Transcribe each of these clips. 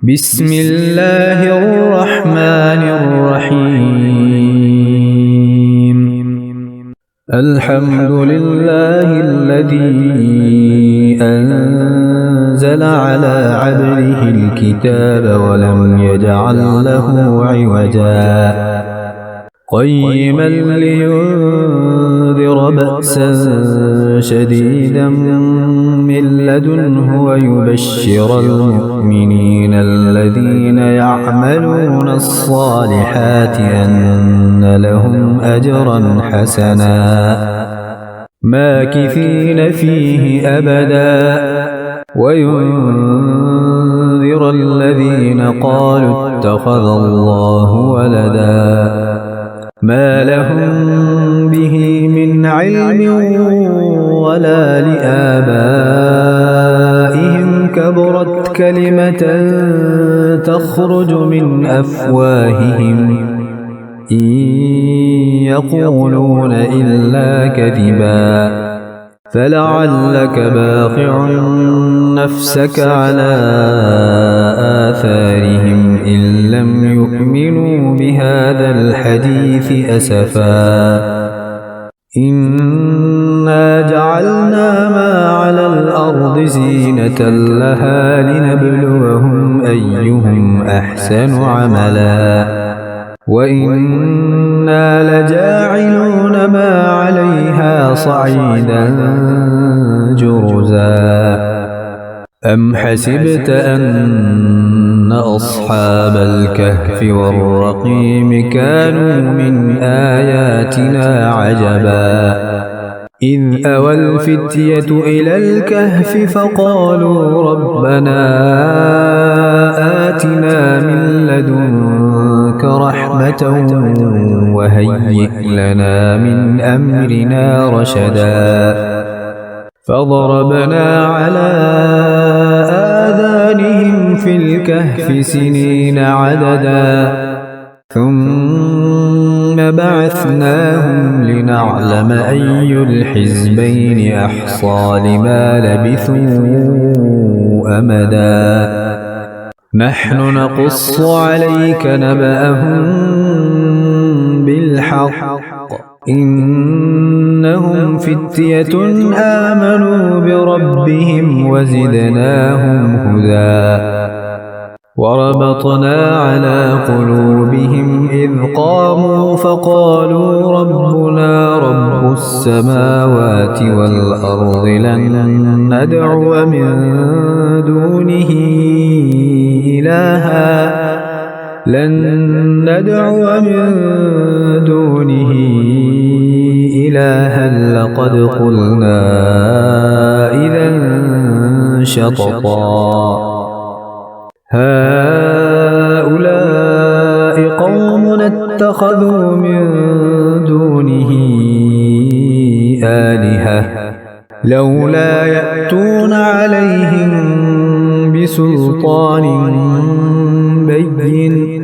بسم الله الرحمن الرحيم. الحمد لله الذي أنزل على عبده الكتاب ولم يجعل له عوجا قيما لينذر بأسا شديدا من لدنه ويبشر المؤمنين الذين يعملون الصالحات أن لهم أجرا حسنا ماكثين فيه أبدا وينذر الذين قالوا اتخذ الله ولدا ما لهم به من علم ولا لآبائهم كبرت كلمة تخرج من أفواههم إن يقولون إلا كذبا فلعلك باخع نفسك على آثارهم إن لم يؤمنوا بهذا الحديث أسفا إنا جعلنا ما على الأرض زينة لها لنبلوهم أيهم أحسن عملا وإنا لجاعلون ما عليها صعيدا جرزا أم حسبت أن أصحاب الكهف والرقيم كانوا من آياتنا عجبا إذ أوى الفتية إلى الكهف فقالوا ربنا آتنا من لدنك رحمة وهيئ لنا من أمرنا رشدا فضربنا على آذانهم في الكهف سنين عددا ثم بعثناهم لنعلم أي الحزبين أحصى لما لبثوا أمدا نحن نقص عليك نبأهم بالحق إنهم فتية آمنوا بربهم وزدناهم هدى وربطنا على قلوبهم إذ قاموا فقالوا ربنا رب السماوات والأرض لن ندعو من دونه إلها لقد قلنا إذا شططا هؤلاء قوم اتخذوا من دونه آلهة لولا يأتون عليهم بسلطان بين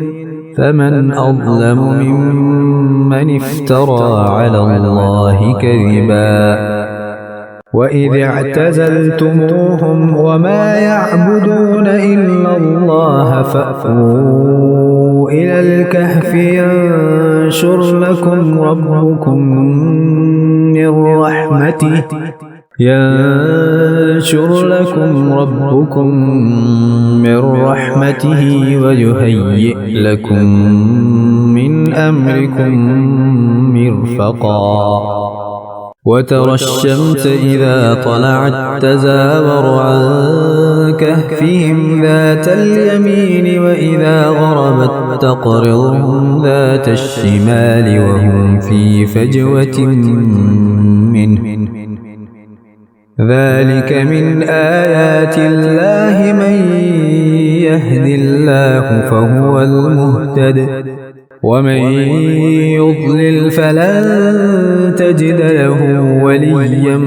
فمن أظلم ممن افترى على الله كذبا وإذ اعتزلتموهم وما يعبدون إلا الله فأووا إلى الكهف ينشر لكم ربكم من رحمته ويهيئ لكم من أمركم مرفقا وترى الشمس إذا طلعت تزاور عن كهفهم ذات اليمين وإذا غربت تقرضهم ذات الشمال وهم في فجوة منه ذلك من آيات الله من يهد الله فهو المهتد ومن يضلل فلن تجد له وليا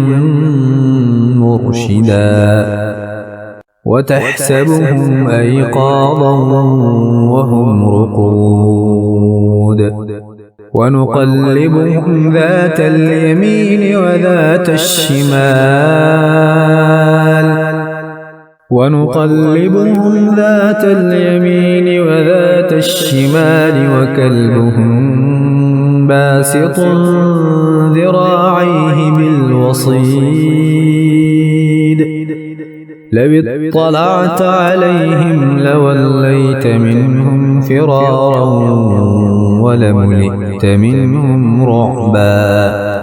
مرشدا وتحسبهم أيقاظا وهم رقود ونقلبهم ذات اليمين وذات الشمال ونقلبهم ذات اليمين وذات الشمال وكلبهم باسط ذراعيه بالوصيد لو اطلعت عليهم لوليت منهم فرارا ولملئت منهم رعبا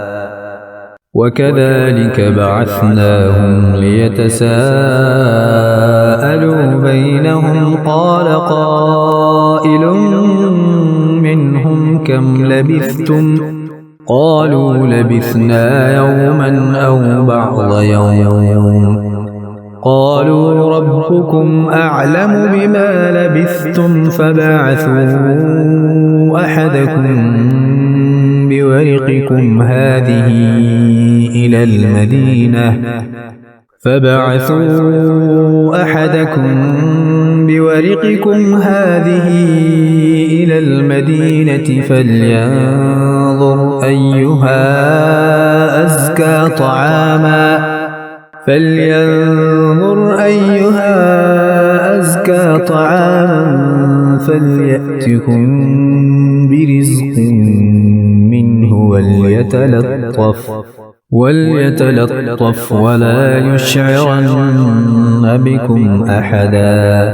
وكذلك بعثناهم ليتساءلوا بينهم قال قائل منهم كم لبثتم قالوا لبثنا يوما أو بعض يوم قالوا ربكم أعلم بما لبثتم فبعثوا أحدكم بورقكم هذه إلى المدينة فلينظر أيها أزكى طعاما فليأتكم برزق منه وليتلطف ولا يشعرن بكم أحدا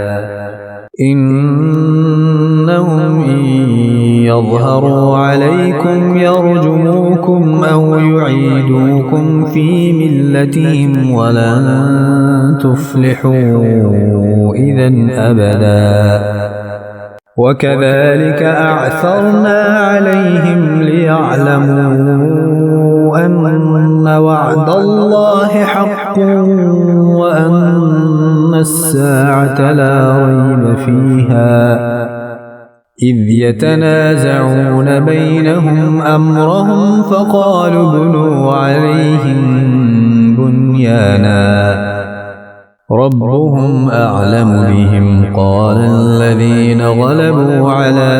إنهم إن يظهروا عليكم يرجموكم أو يعيدوكم في ملتهم ولن تفلحوا إذن أبدا وكذلك أعثرنا عليهم ليعلموا أن وعد الله حق وأن الساعة لا ريب فيها إذ يتنازعون بينهم أمرهم فقالوا ابنوا عليهم بنيانا ربهم أعلم بهم قال الذين غلبوا على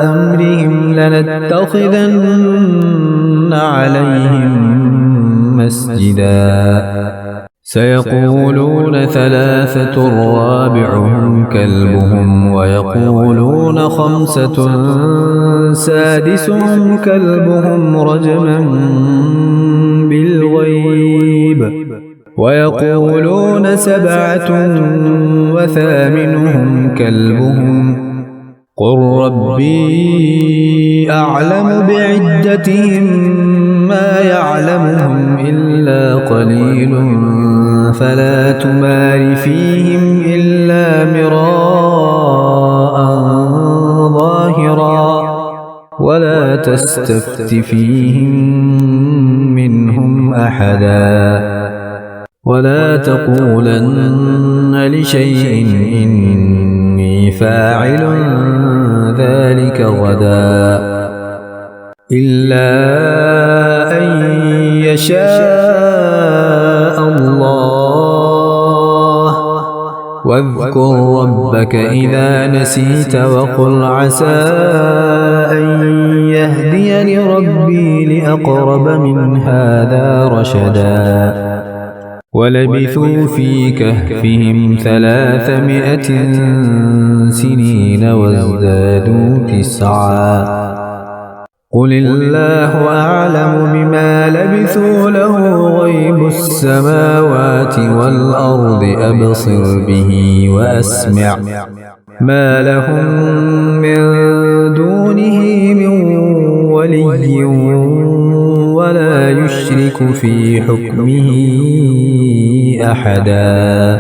أمرهم لنتخذن عليهم مسجدا سيقولون ثلاثة رابعهم كلبهم ويقولون خمسة سادسهم كلبهم رجما بالغيب ويقولون سبعة وثامنهم كلبهم قل ربي أعلم بعدتهم ما يعلمهم إلا قليل فلا تمار فيهم إلا مراء ظاهرا ولا تستفت فيهم منهم أحدا ولا تقولن لشيء إني فاعل ذلك غدا إلا أن يشاء الله واذكر ربك إذا نسيت وقل عسى أن يهديني ربي لأقرب من هذا رشدا ولبثوا في كهفهم 300 سنين وازدادوا 9 قل الله أعلم بما لبثوا له غيب السماوات والأرض أبصر به وأسمع ما لهم من دونه من ولي ولا يشرك في حكمه أحدا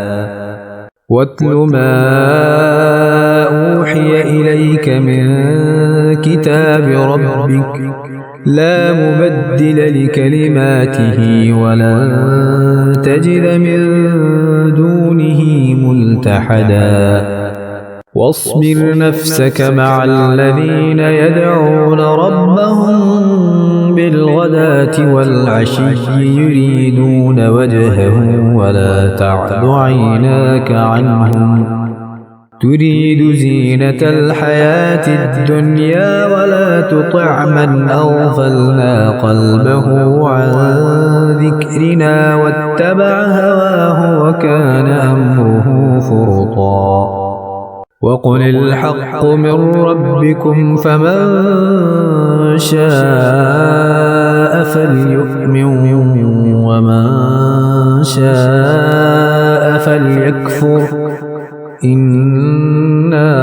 واتل ما أوحي إليك من كتاب ربك لا مبدل لكلماته ولن تجد من دونه ملتحدا واصبر نفسك مع الذين يدعون ربهم بالغداة والعشي يريدون وجهه ولا تعد عيناك عنهم تريد زينة الحياة الدنيا ولا تطع من أغفلنا قلبه عن ذكرنا واتبع هواه وكان أمره فرطا وقل الحق من ربكم فمن شاء فليؤمن ومن شاء فليكفر إنا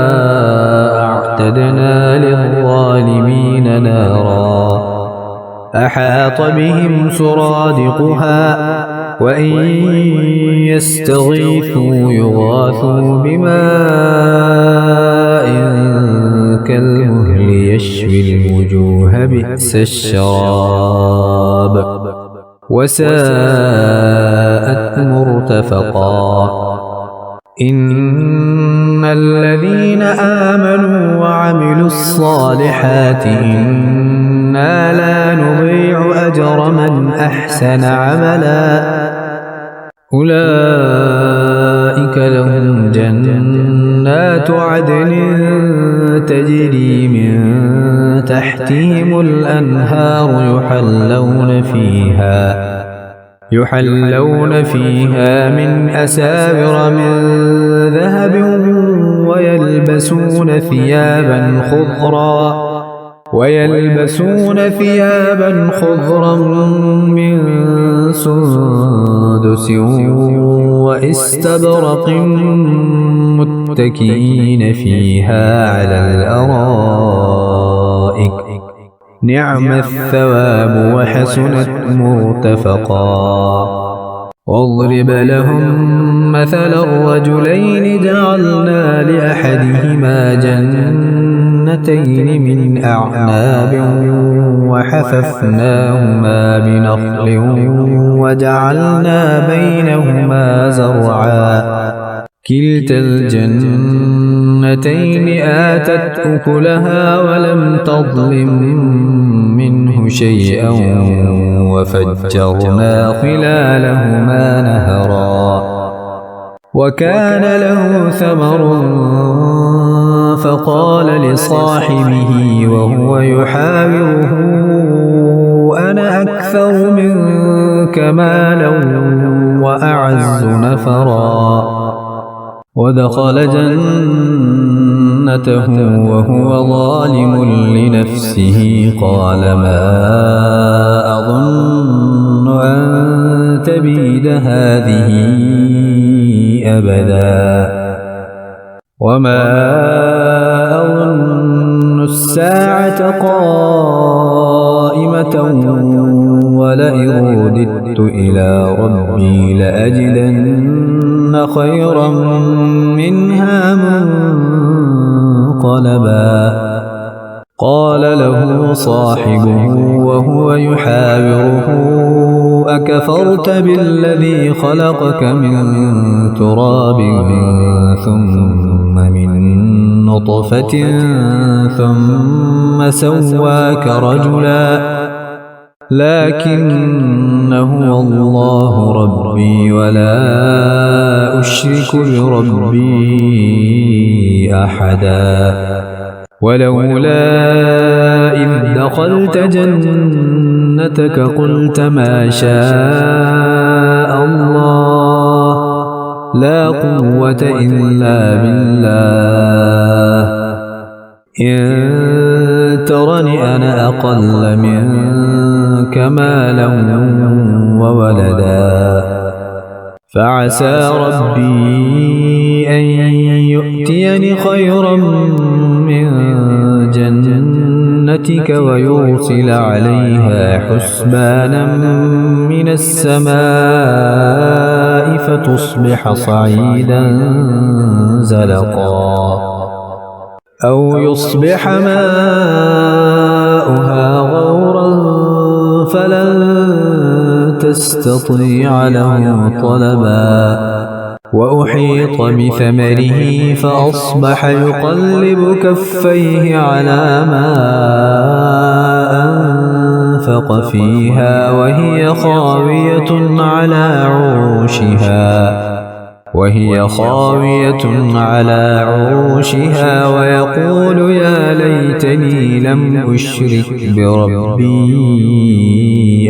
أعتدنا للظالمين نارا أحاط بهم سرادقها وإن يستغيثوا يغاثوا بماء كالمهل يشوي الوجوه بئس الشراب وساءت مرتفقا إن الذين آمنوا وعملوا الصالحات إنا لا نضيع أجر من أحسن عملا أولئك لهم جنات عدن تجري من تحتهم الأنهار يحلون فيها من أساور من ذهب ويلبسون ثيابا خضرا من سندس وإستبرق متكئين فيها على الأرائك نعم الثواب وحسنت مرتفقا واضرب لهم مثل الرجلين جعلنا لأحدهما جنتين من أعناب وحففناهما بنخل وجعلنا بينهما زرعا كلتا الجنتين آتت أكلها ولم تظلم منه شيئا وفجرنا خلالهما نهرا وكان له ثمر فقال لصاحبه وهو يحاوره أنا أكثر منك مالا وأعز نفرا ودخل جنته وهو ظالم لنفسه قال ما أظن أن تبيد هذه أبدا وما أظن الساعة قائمة ولئن رددت إلى ربي لأجدن خيرا منها منقلبا قال له صاحبه وهو يحاوره أكفرت بالذي خلقك من تراب ثم من نطفة ثم سواك رجلا لكن هو الله ربي ولا أشرك بربي أحدا ولولا إذ دخلت جنتك قلت ما شاء الله لا قوة إلا بالله إن ترني أنا أقل منك مالا وولدا فعسى ربي أن يؤتيني خيرا من جنتك ويرسل عليها حسبانا من السماء فتصبح صعيدا زلقا أو يصبح ماؤها غورا فلن تستطيع له طلبا وأحيط بثمره فأصبح يقلب كفيه على ما أنفق فيها وهي خاوية على عروشها وهي خاوية على عروشها ويقول يا ليتني لم أشرك بربي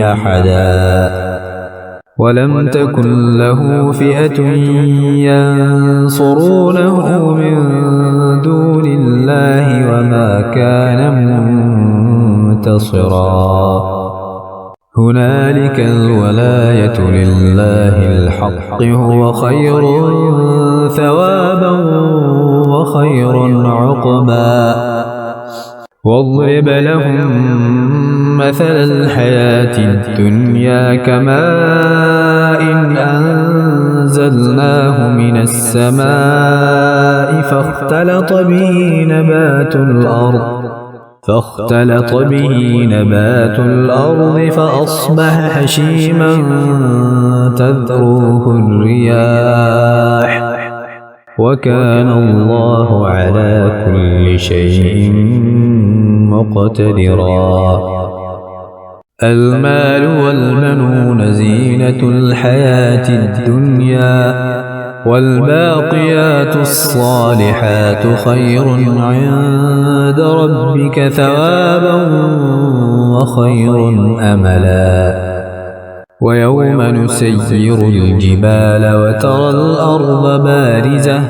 أحدا ولم تكن له فئة ينصرونه من دون الله وما كان منتصرا هنالك الولاية لله الحق هو خير ثوابا وخير عقبا واضرب لهم مثل الحياة الدنيا كماء أنزلناه من السماء فاختلط به نبات الأرض فأصبح هشيما تذروه الرياح وكان الله على كل شيء مقتدرا المال والبنون زينة الحياة الدنيا والباقيات الصالحات خير عند ربك ثوابا وخير أملا ويوم نسير الجبال وترى الأرض بارزة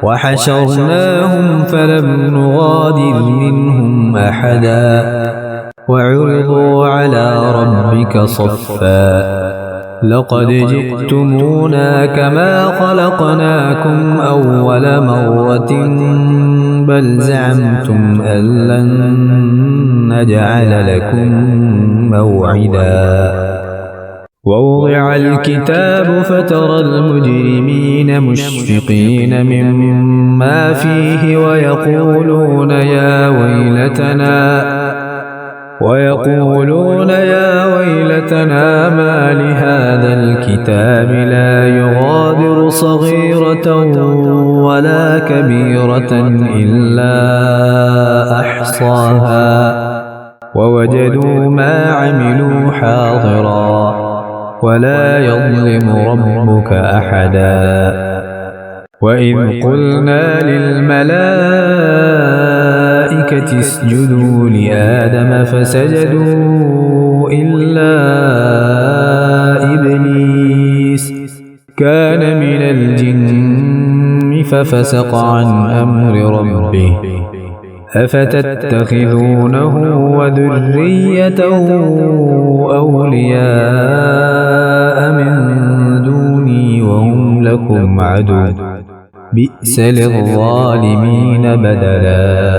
وحشرناهم فلم نغادر منهم أحدا وعرضوا على ربك صفا لقد جئتمونا كما خلقناكم أول مرة بل زعمتم أن لن نجعل لكم موعدا ووضع الكتاب فترى المجرمين مشفقين مما فيه ويقولون يا ويلتنا ما لهذا الكتاب لا يغادر صغيرة ولا كبيرة إلا أحصاها ووجدوا ما عملوا حاضرا ولا يظلم ربك أحدا وإذ قلنا للملائكة اسجدوا لآدم فسجدوا إلا إبليس كان من الجن ففسق عن أمر ربه أفتتخذونه وذريته أولياء من دوني وهم لكم عدو بئس للظالمين بدلا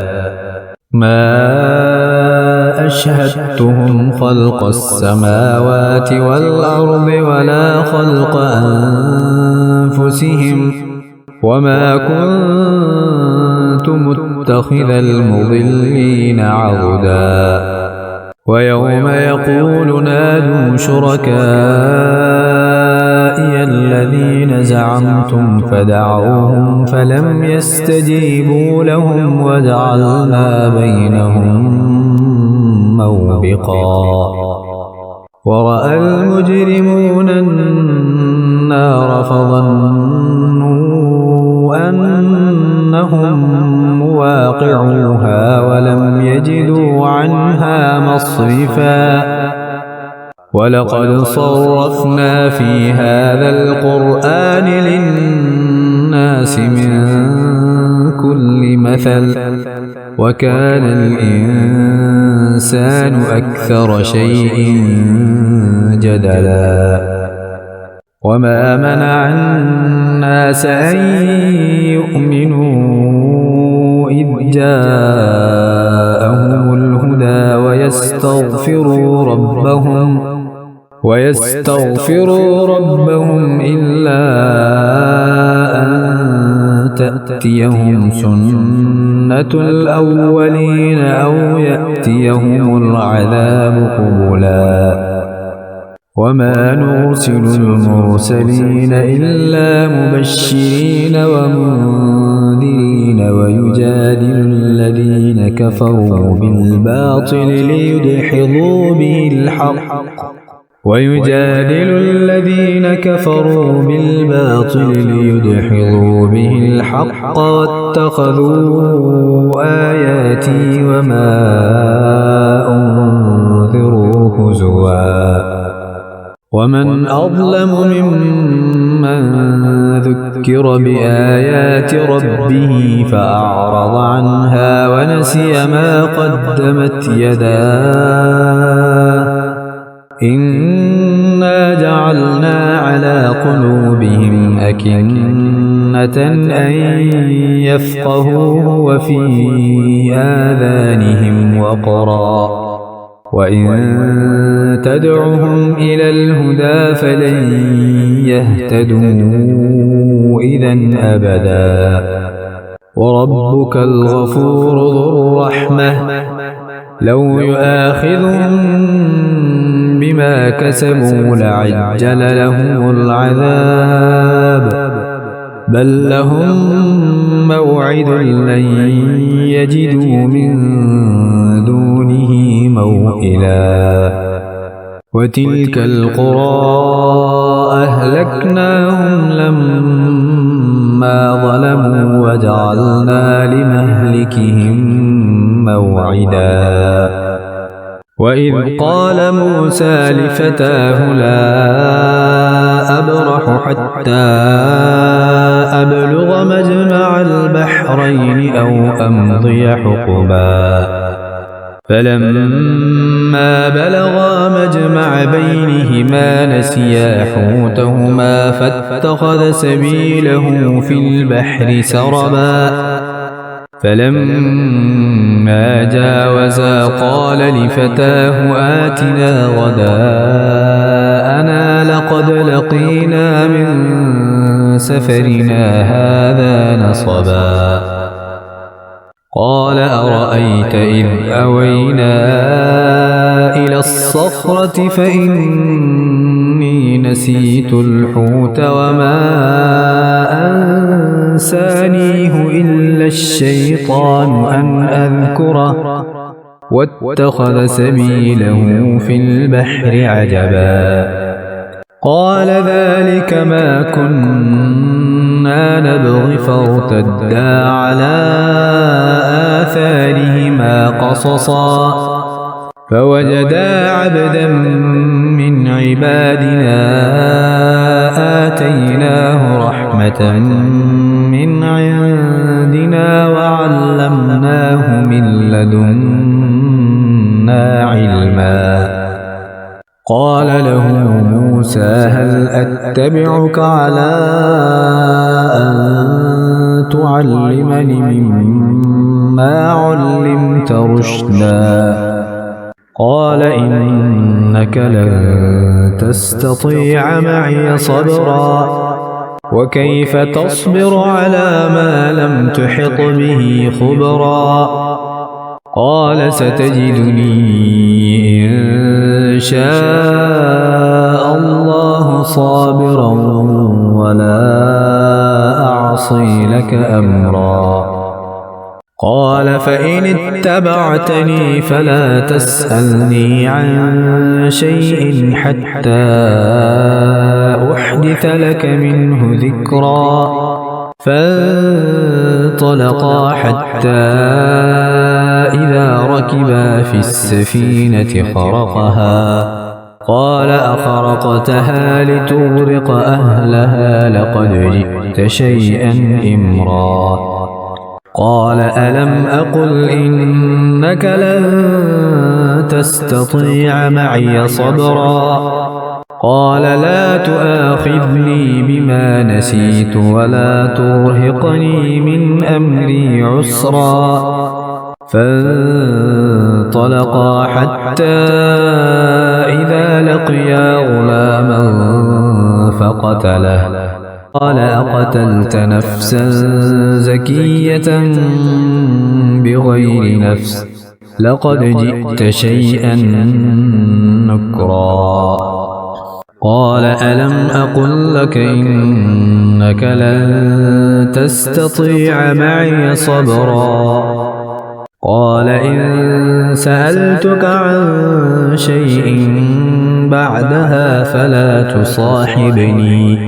ما أشهدتهم خلق السماوات والأرض ولا خلق أنفسهم وما كنت متخذ المضلين عضدا ويوم يقول نادوا شركائي الذين زعمتم فدعوهم فلم يستجيبوا لهم وجعلنا بينهم موبقا ورأى المجرمون النار فظنوا أنهم مواقعوها ولم يجدوا عنها مصرفا ولقد صرفنا في هذا القرآن للناس من كل مثل وكان الإنسان أكثر شيء جدلا وما منع الناس أن يؤمنوا إذ جاءهم الهدى ويستغفروا ربهم إلا أن تأتيهم سنة الأولين أو يأتيهم العذاب قبلا وما نرسل المرسلين إلا مبشرين ومنذرين ويجادل الذين كفروا بالباطل ليدحضوا به الحق ويجادل الذين كفروا بالباطل ليدحضوا به الحق واتخذوا آياتي وما أنذروا هزوا ومن أظلم ممن ذكر بآيات ربه فأعرض عنها ونسي ما قدمت يداه إنا جعلنا على قلوبهم أكنة أن يفقهوه وفي آذانهم وقرا وإن تدعهم إلى الهدى فلن يهتدوا إذن أبدا وربك الغفور ذو الرحمة لو يؤاخذهم بما كسبوا لعجل لهم العذاب بل لهم موعد لن يجدوا من دونه موئلا وتلك القرى أهلكناهم لما ظلموا وجعلنا لمهلكهم موعدا وإذ قال موسى لفتاه لا أبرح حتى أبلغ مجمع البحرين أو أمضي حقبا فلما بلغا مجمع بينهما نسيا حوتهما فاتخذ سبيله في البحر سربا فلما جاوزا قال لفتاه آتنا غداءنا لقد لقينا من سفرنا هذا نصبا قال أرأيت إذ أوينا إلى الصخرة فإني نسيت الحوت وما أنسانيه إلا الشيطان أن أذكره واتخذ سبيله في البحر عجبا قال ذلك ما كنا نبغي فارتدا على آثارهما قصصا فوجدا عبدا من عبادنا آتيناه رحمة من عندنا وعلمناه من لدنا علما قال له موسى هل أتبعك على أن تعلمني مما علمت رشدا قال إنك لن تستطيع معي صبرا وكيف تصبر على ما لم تحط به خبرا قال ستجدني إن شاء الله صابرا ولا أعصي لك أمرا قال فإن اتبعتني فلا تسألني عن شيء حتى أحدث لك منه ذكرا فانطلقا حتى إذا ركبا في السفينة خرقها قال أخرقتها لتغرق أهلها لقد جئت شيئا إمرا قال ألم أقل إنك لن تستطيع معي صبرا قال لا تؤاخذني بما نسيت ولا ترهقني من أمري عسرا فانطلقا حتى إذا لقيا غلاما فقتله قال أقتلت نفسا زكية بغير نفس لقد جئت شيئا نكرا قال ألم أقل لك إنك لن تستطيع معي صبرا قال إن سألتك عن شيء بعدها فلا تصاحبني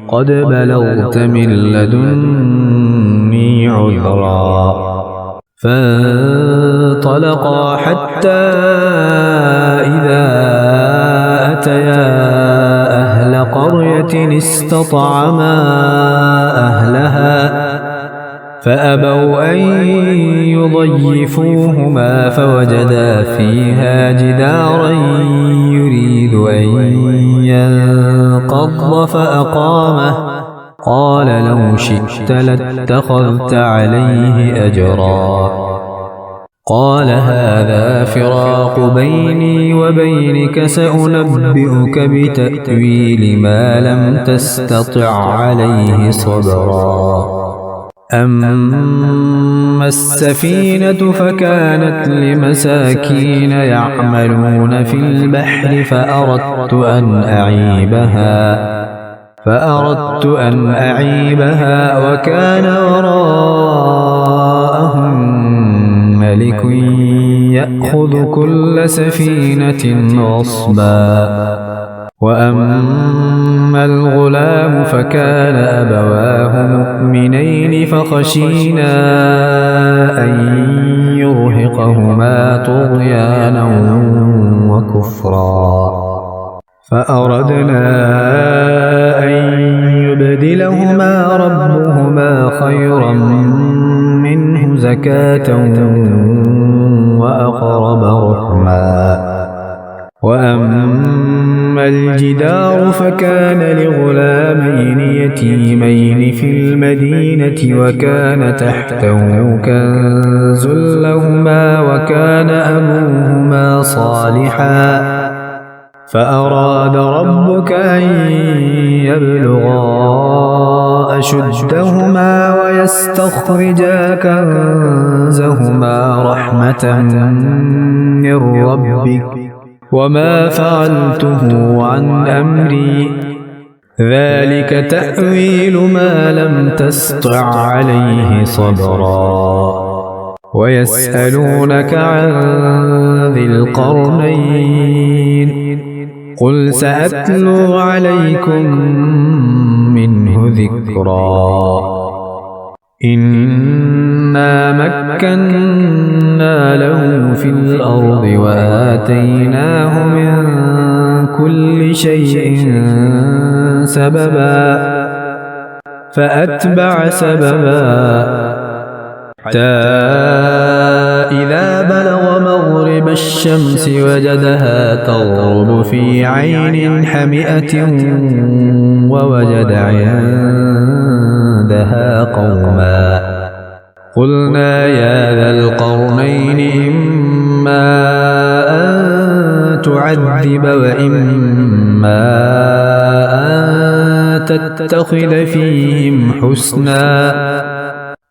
قد بلغت من لدني عذرا فانطلقا حتى إذا أتيا أهل قرية استطعما أهلها فأبوا أن يضيفوهما فوجدا فيها جدارا يريد أن ينقض فأقامه قال لو شئت لاتخذت عليه أجرا قال هذا فراق بيني وبينك سأنبئك بتأويل ما لم تستطع عليه صبرا أما السفينة فكانت لمساكين يعملون في البحر فأردت أن أعيبها وكان وراءهم ملك يأخذ كل سفينة غصبا وأما الغلام فكان أبواه مؤمنين فخشينا أن يرهقهما طغيانا وكفرا فأردنا أن يبدلهما ربهما خيرا منه زكاة وأقرب رحما وأما الجدار فكان لغلامين يتيمين في المدينة وكان تحته كنز لهما وكان أبوهما صالحا فأراد ربك أن يبلغا أشدهما ويستخرجا كنزهما رحمة من ربك وما فعلته عن أمري ذلك تأويل ما لم تسطع عليه صبرا ويسألونك عن ذي القرنين قل سأتلو عليكم منه ذكرا إنا مكنا له في الأرض وآتيناه من كل شيء سببا فأتبع سببا حتى إذا بلغ مغرب الشمس وجدها تغرب في عين حمئة ووجد عندها قوما قلنا يا ذا القرنين إما أن تعذب وإما أن تتخذ فيهم حسنا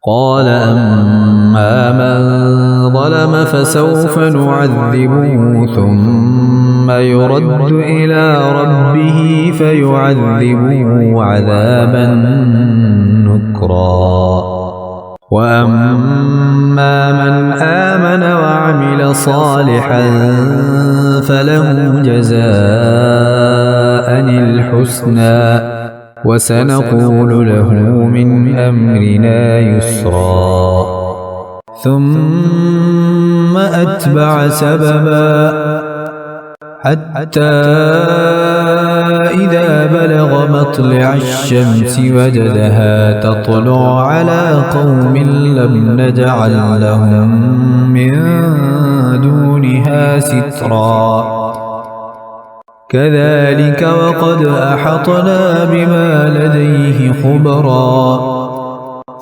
قال أما من ظلم فسوف نعذبه ثم يرد إلى ربه فيعذبه عذابا نكرا وأما من آمن وعمل صالحا فله جزاء الحسنى وسنقول له من أمرنا يسرا ثم أتبع سببا حتى إذا بلغ مطلع الشمس وجدها تطلع على قوم لم نجعل لهم من دونها سترا كذلك وقد أحطنا بما لديه خبرا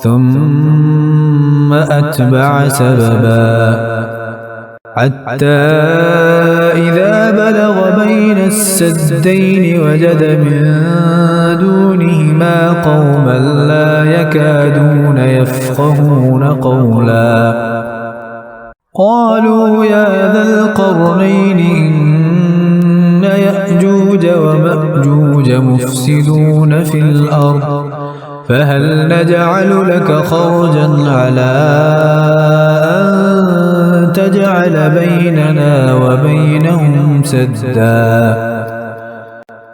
ثم أتبع سببا حتى إذا بلغ بين السدين وجد من دونهما قوما لا يكادون يفقهون قولا قالوا يا ذا القرنين إن يأجوج ومأجوج مفسدون في الأرض فهل نجعل لك خرجا على أن تجعل بيننا وبينهم سدا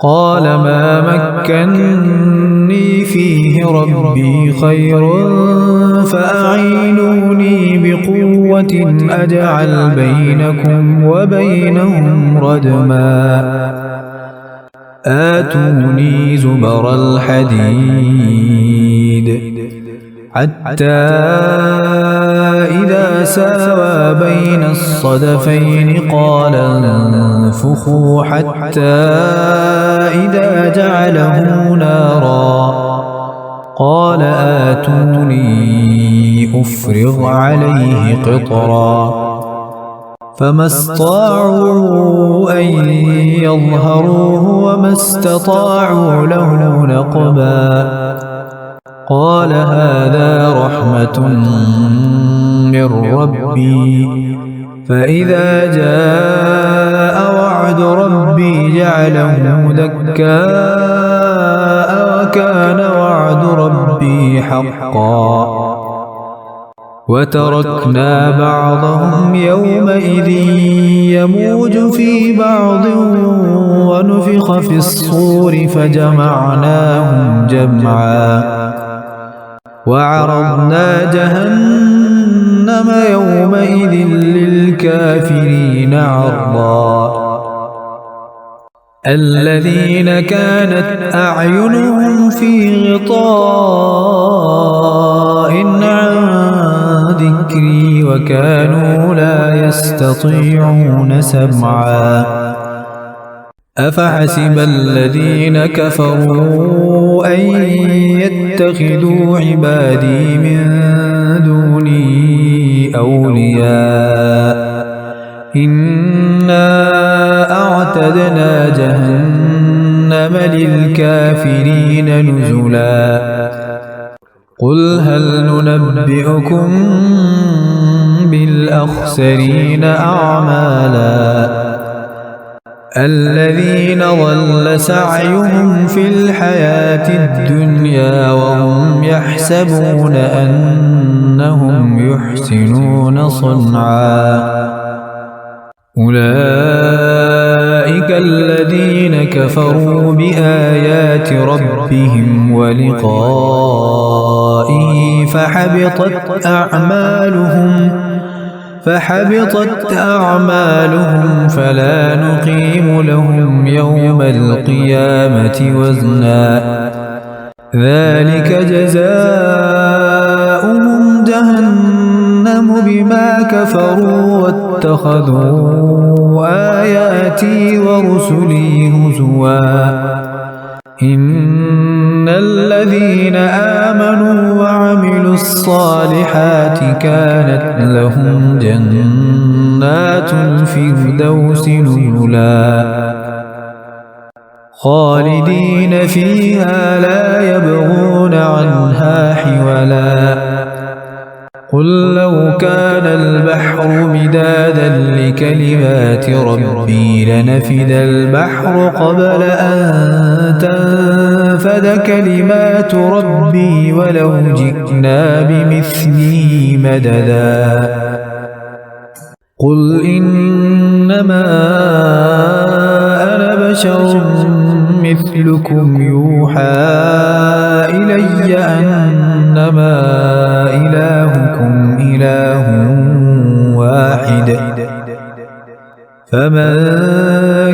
قال ما مكني فيه ربي خير فأعينوني بقوة أجعل بينكم وبينهم ردما آتوني زبر الحديد حتى إذا ساوى بين الصدفين قال انفخوا حتى إذا جعله نارا قال آتوني أفرغ عليه قطرا فما استطاعوا أن يظهروه وما استطاعوا له نقبا قال هذا رحمة من ربي فإذا جاء وعد ربي جعله دكاء وكان وعد ربي حقا وتركنا بعضهم يومئذ يموج في بعض ونفخ في الصور فجمعناهم جمعا وعرضنا جهنم يومئذ للكافرين عرضا الذين كانت أعينهم في غطاء عن ذكري وكانوا لا يستطيعون سمعا أفحسب الذين كفروا أن يتخذوا عبادي من دوني أولياء إنا أعتدنا جهنم للكافرين نزلا قل هل ننبئكم بالأخسرين أعمالا الذين ضل سعيهم في الحياة الدنيا وهم يحسبون أنهم يحسنون صنعا أولئك الذين كفروا بآيات ربهم ولقائه فحبطت أعمالهم فلا نقيم لهم يوم القيامة وزنا ذلك جزاؤهم جهنم بما كفروا واتخذوا آياتي ورسلي هزوا إن الذين آمنوا وعملوا الصالحات كانت لهم جنات الفردوس نزلا خالدين فيها لا يبغون عنها حولا قل لو كان البحر مدادا لكلمات ربي لنفد البحر قبل أن تنفد كلمات ربي ولو جئنا بمثله مددا قل إنما أنا بشر مثلكم يوحى إلي أنما إلهكم إله واحد فمن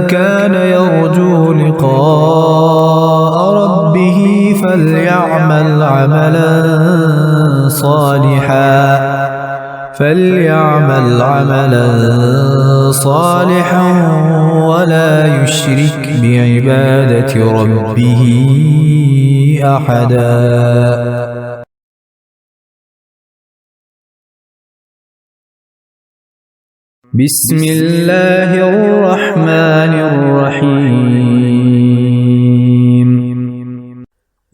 كان يرجو لقاء ربه فليعمل عملا صالحا ولا يشرك بعبادة ربه أحدا بسم الله الرحمن الرحيم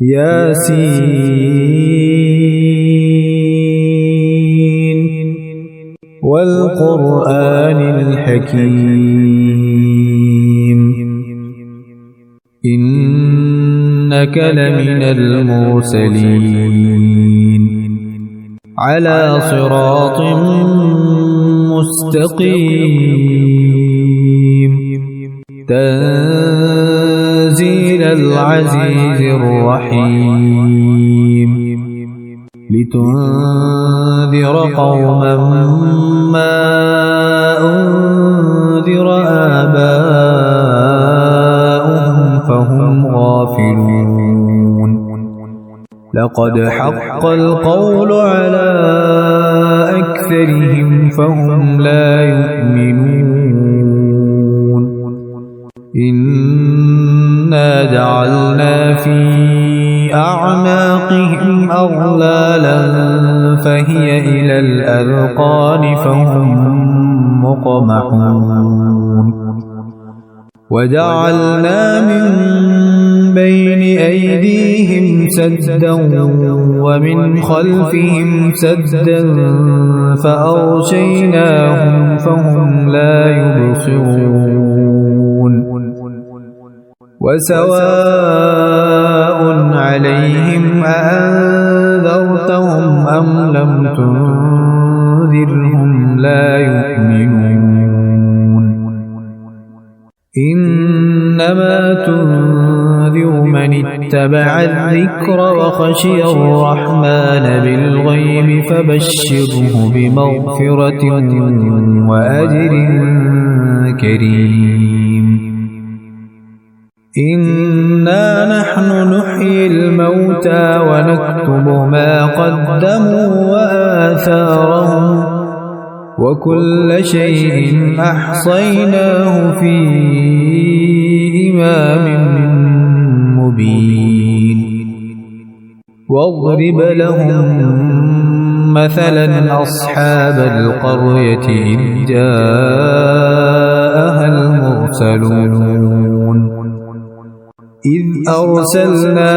ياسين والقرآن الحكيم إنك لمن المرسلين على صراط مستقيم تنزيل العزيز الرحيم لتنذر قوما ما أنذر آباؤهم فهم غافلون لقد حق القول على أكثرهم فهم لا يؤمنون إنا جعلنا في أعناقهم أغلالا فهي إلى الأذقان فهم مقمحون وجعلنا من بين أيديهم سدا ومن خلفهم سدا فأغشيناهم فهم لا يبصرون وسواء عليهم أأنذرتهم أم لم تنذرهم لا يؤمنون إنما تنذر من اتبع الذكر وخشي الرحمن بالغيب فبشره بمغفرة وأجر كريم إنا نحن نحيي الموتى ونكتب ما قدموا وآثارهم وكل شيء أحصيناه في إمام مبين واضرب لهم مثلا أصحاب القرية إذ جاءها المرسلون إذ أرسلنا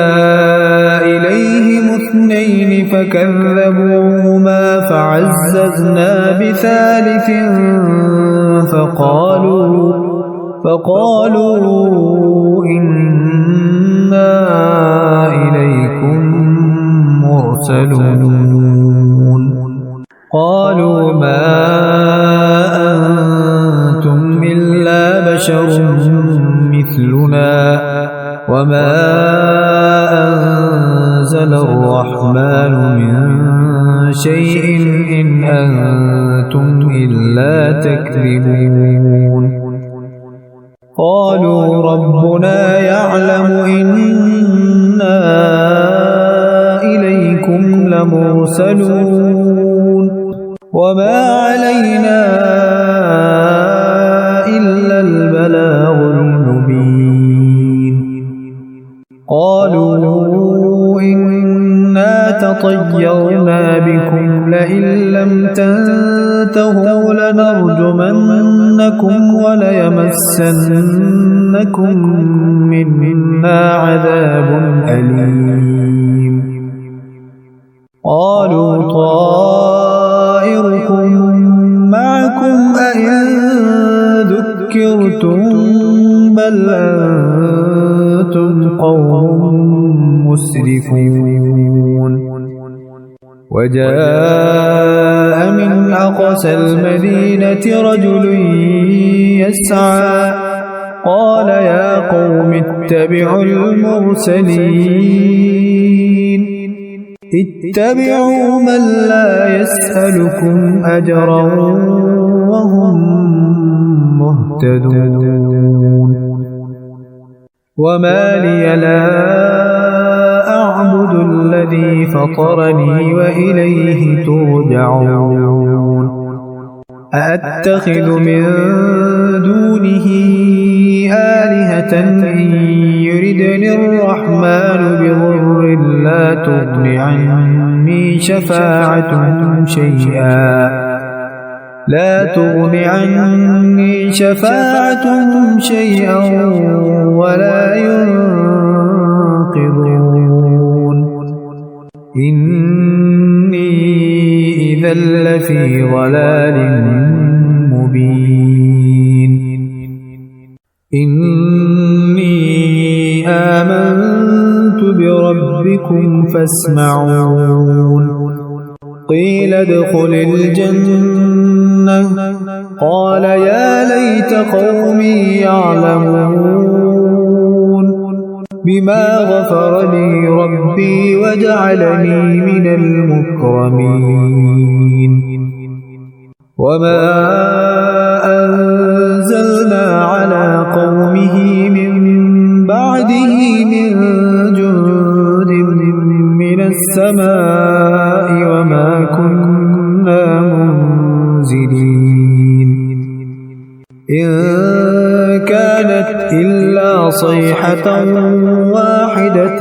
إليهم اثنين فكذبوهما فعززنا بثالث فقالوا إنا إليكم مرسلون قالوا ما أنتم إلا بشر مثلنا وما أنزل الرحمن من شيء إن أنتم إلا تكذبون قالوا ربنا يعلم إنا إليكم لمرسلون وما علينا إلا البلاغ المبين قالوا إنا تطيرنا بكم لئن لم تنتهوا لنرجمنكم وليمسنكم منا عذاب أليم قالوا طائركم معكم أئن ذكرتم بل أنتم قوم مسرفون وجاء من أقصى المدينة رجل يسعى قال يا قوم اتبعوا المرسلين اتبعوا من لا يسألكم أجرا وهم مهتدون وما لي لا أعبد الذي فطرني وإليه ترجعون أأتخذ من دونه آلهة إن يردني الرحمن بضر لا تغن عني شفاعتهم شيئا ولا ينقذون إني إذا لفي ضلال مبين إني آمنت بربكم فاسمعون قيل ادخل الجنة قال يا ليت قومي يعلمون بما غفر لي ربي وجعلني من المكرمين وما أنزلنا على قومه من بعده من جند من السماء وما كنا منزلين إن كانت إلا صيحة واحدة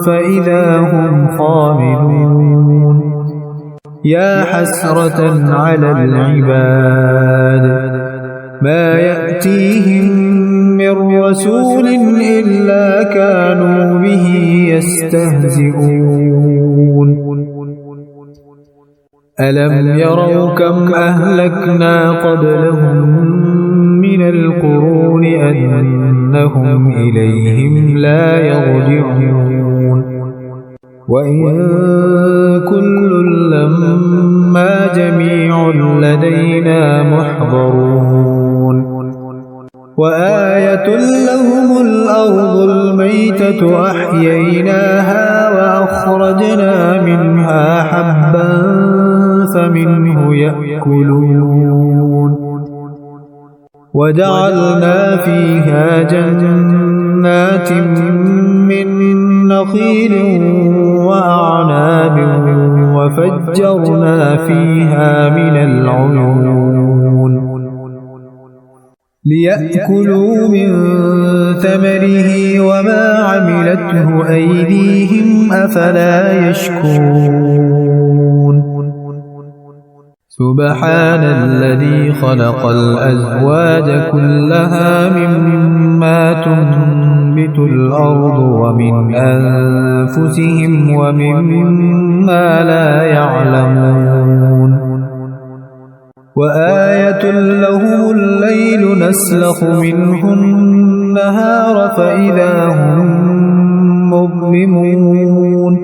فإذا هم خامدون يا حسرة على العباد ما يأتيهم من رسول إلا كانوا به يستهزئون ألم يروا كم أهلكنا قبلهم من القرون أنهم إليهم لا يرجعون وإن كل لما جميع لدينا محضرون وآية لهم الأرض الميتة أحييناها وأخرجنا منها حبا فمنه يأكلون وجعلنا فيها جنات من نخيل وأعناب وفجرنا فيها من العيون ليأكلوا من ثمره وما عملته أيديهم أفلا يشكرون سبحان الذي خلق الأزواج كلها مما تنبت الأرض ومن أنفسهم ومما لا يعلمون وآية لهم الليل نسلخ منه النهار فإذا هم مظلمون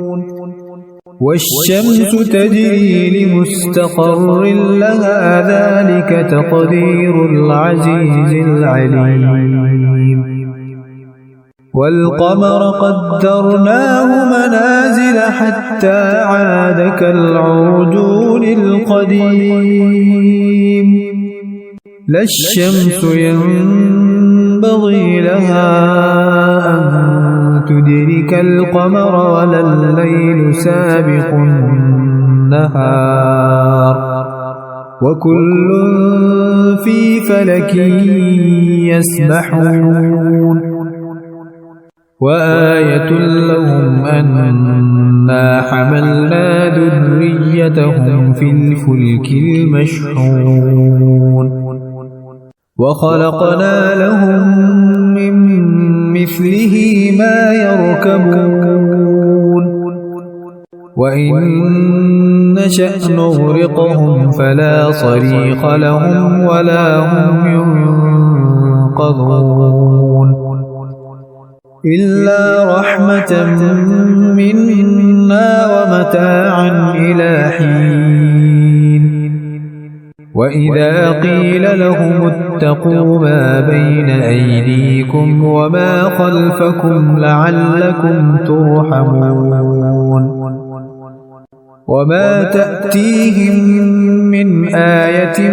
والشمس تجري لمستقر لها ذلك تقدير العزيز العليم والقمر قدرناه منازل حتى عاد كالعرجون القديم لا الشمس ينبغي لها أن تدرك القمر ولا الليل سابق النهار وكل في فلك يسبحون وآية لهم أنا حملنا ذريتهم في الفلك المشحون وخلقنا لهم من مثله ما يركبون وإن نشأ نغرقهم فلا صريخ لهم ولا هم ينقذون إلا رحمة منا ومتاعا إلى حين وإذا قيل لهم اتقوا ما بين أيديكم وما خلفكم لعلكم ترحمون وما تأتيهم من آية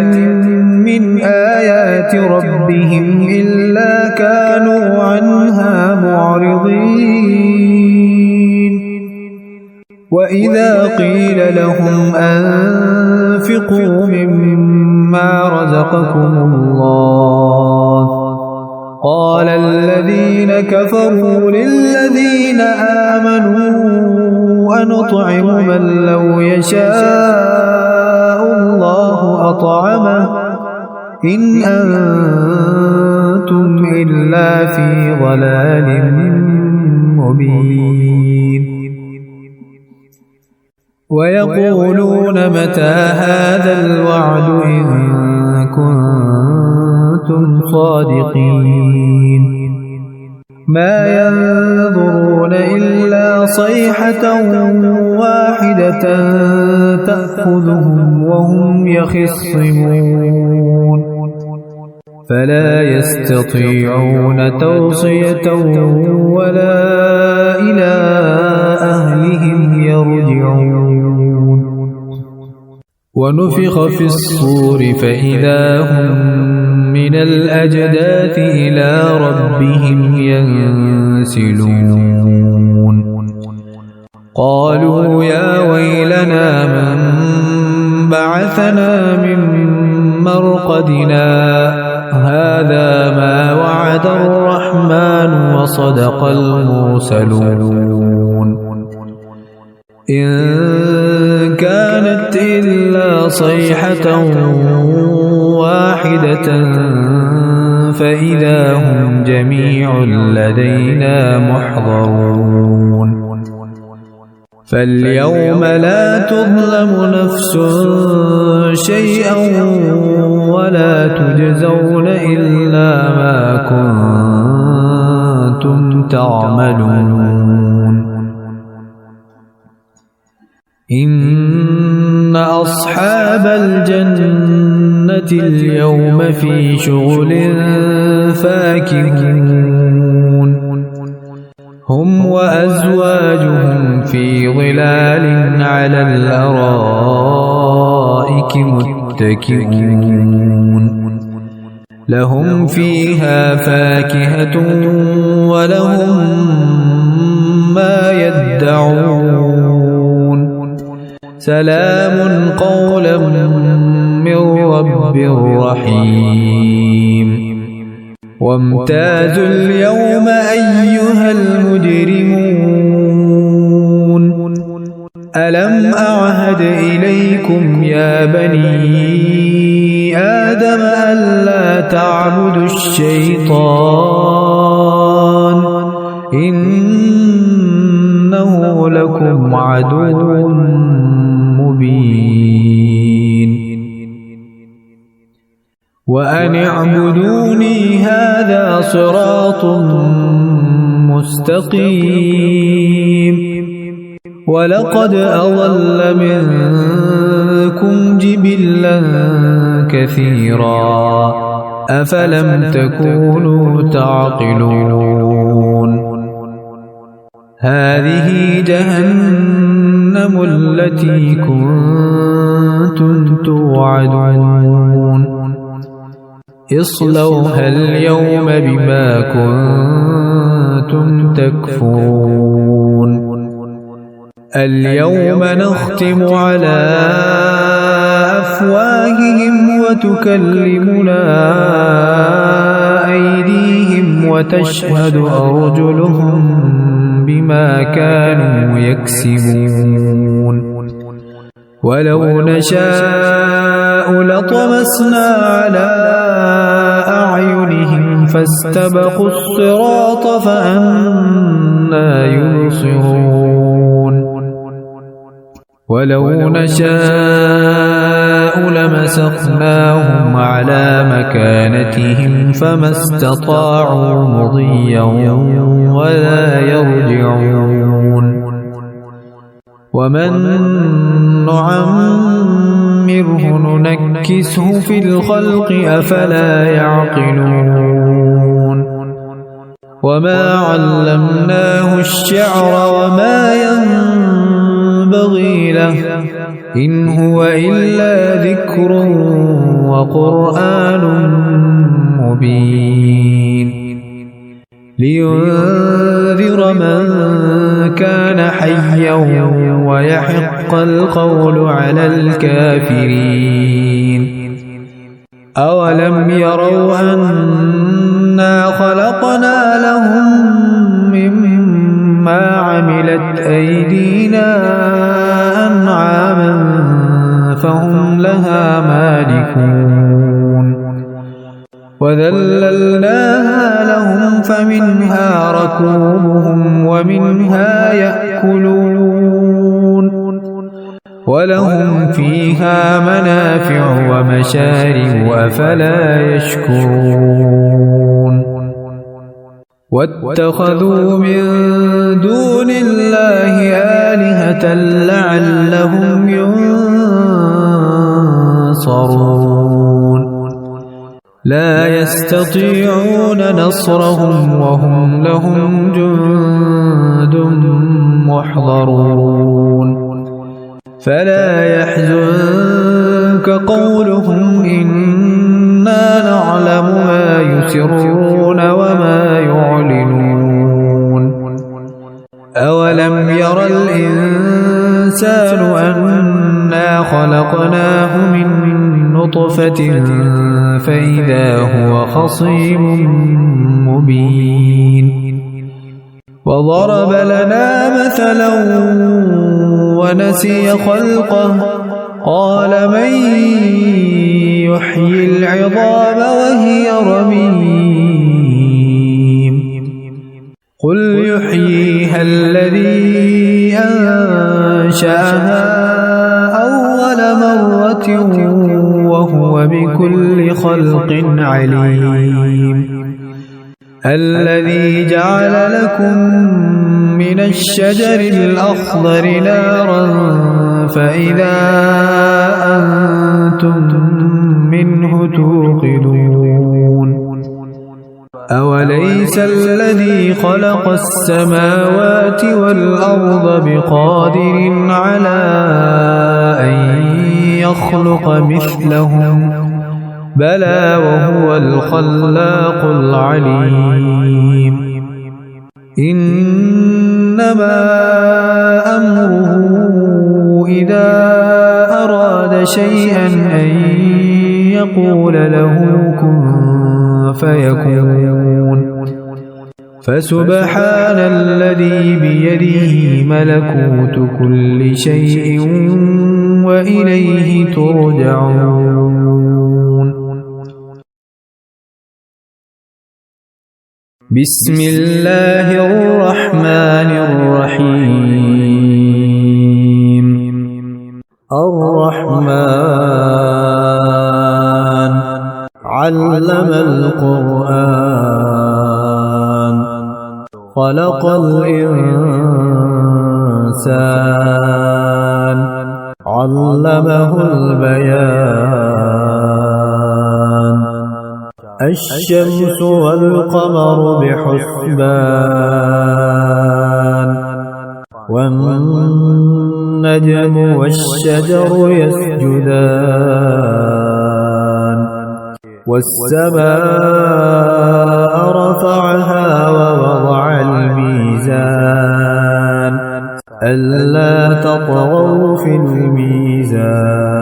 من آيات ربهم إلا كانوا عنها معرضين وإذا قيل لهم أنفقوا مما رزقكم الله قال الذين كفروا للذين آمنوا أنطعم من لو يشاء الله أطعمه إن أنتم إلا في ضلال مبين ويقولون متى هذا الوعد إن كنتم صادقين ما ينظرون إلا صيحة واحدة تأخذهم وهم يخصمون فلا يستطيعون توصية ولا إلى أهلهم يرجعون ونفخ في الصور فإذا هم من الأجداث إلى ربهم ينسلون قالوا يا ويلنا من بعثنا من مرقدنا هذا ما وعد الرحمن وصدق المرسلون إن كانت إلا صيحة واحدة فإذا هم جميع لدينا محضرون فاليوم لا تظلم نفس شيئا ولا تجزون إلا ما كنتم تعملون إن أصحاب الجنة اليوم في شغل فاكهون هم وأزواجهم في ظلال على الأرائك متكئون لهم فيها فاكهة ولهم ما يدعون سلام قولا من رب رحيم وامتازوا اليوم أيها المجرمون ألم أعهد إليكم يا بني آدم ألا تعبدوا الشيطان إنه لكم عدو مبين وأن اعبدوني هذا صراط مستقيم ولقد أضل منكم جبلا كثيرا أفلم تكونوا تعقلون هذه جهنم التي كنتم توعدون اصلوها اليوم بما كنتم تكفرون اليوم نختم على أفواههم وتكلمنا أيديهم وتشهد أرجلهم بما كانوا يكسبون ولو نشاء لطمسنا على أعينهم فاستبقوا الصراط فأنى يبصرون ولو نشاء لمسخناهم على مكانتهم فما استطاعوا مضيا ولا يرجعون ومن نعمره ننكسه في الخلق أفلا يعقلون وما علمناه الشعر وما ينبغي له إن هو إلا ذكر وقرآن مبين لينذر من كان حيا ويحق القول على الكافرين أولم يروا أنا خلقنا لهم مما عملت أيدينا أنعاما فهم لها مالكون وذللناها لهم فمنها ركوبهم ومنها يأكلون ولهم فيها منافع ومشارب أفلا يشكرون واتخذوا من دون الله آلهة لعلهم ينصرون لا يستطيعون نصرهم وهم لهم جند محضرون فلا يحزنك قولهم إنا نعلم ما يسرون وما يعلنون أولم ير الإنسان أنا خلقناه من نطفة فإذا هو خصيم مبين وضرب لنا مثلا ونسي خلقه قال من يحيي العظام وهي رميم قل يحييها الذي أنشأها أول مرة وهو بكل خلق عليم الذي جعل لكم من الشجر الأخضر نارا فإذا أنتم منه توقدون أوليس الذي خلق السماوات والأرض بقادر على أن يخلق مثلهم بلى وهو الخلاق العليم إنما أمره إذا أراد شيئا أن يقول له كن فيكون فسبحان الذي بيده ملكوت كل شيء وإليه ترجعون بسم الله الرحمن الرحيم الرحمن علم القرآن خلق الإنسان علمه البيان الشمس والقمر بحسبان والنجم والشجر يسجدان والسماء رفعها ووضع الميزان ألا تطغوا في الميزان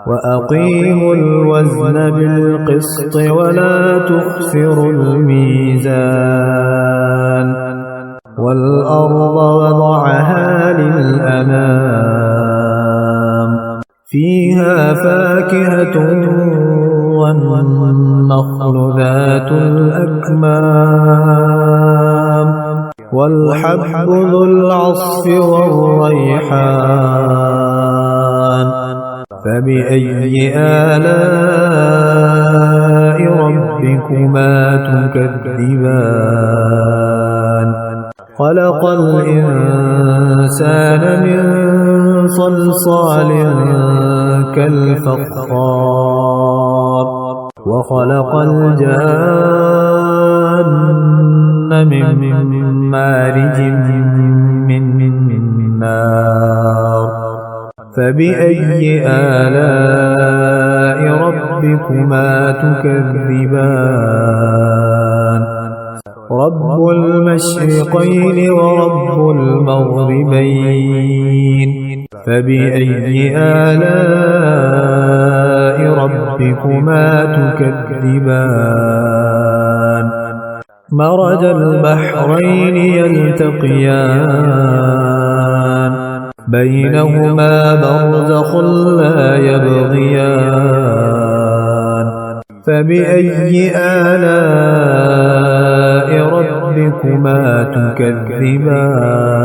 وأقيموا الوزن بالقسط ولا تخسروا الميزان والأرض وضعها للأنام فيها فاكهة والنخل ذات الأكمام والحب ذو العصف والريحان فبأي آلاء ربكما تكذبان خلق الإنسان من صلصال كالفخار وخلق الجان من مارج من نار فبأي آلاء ربكما تكذبان رب المشرقين ورب المغربين فبأي آلاء ربكما تكذبان مرج البحرين يلتقيان بينهما برزخ لا يبغيان فبأي آلاء ربكما تكذبان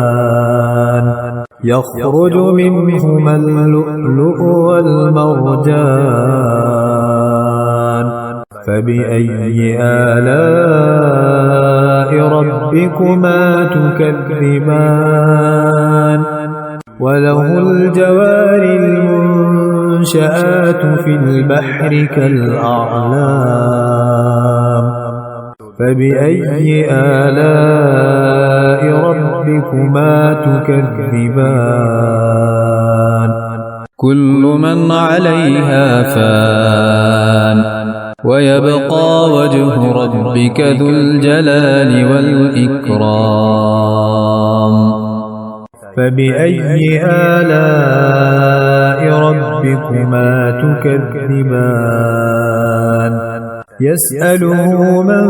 يخرج منهما اللؤلؤ والمرجان فبأي آلاء ربكما تكذبان وله الجوار المنشآت المنشآت في البحر كالأعلام فبأي آلاء ربكما تكذبان كل من عليها فان ويبقى وجه ربك ذو الجلال والإكرام فبأي آلاء ربكما تكذبان يسأله من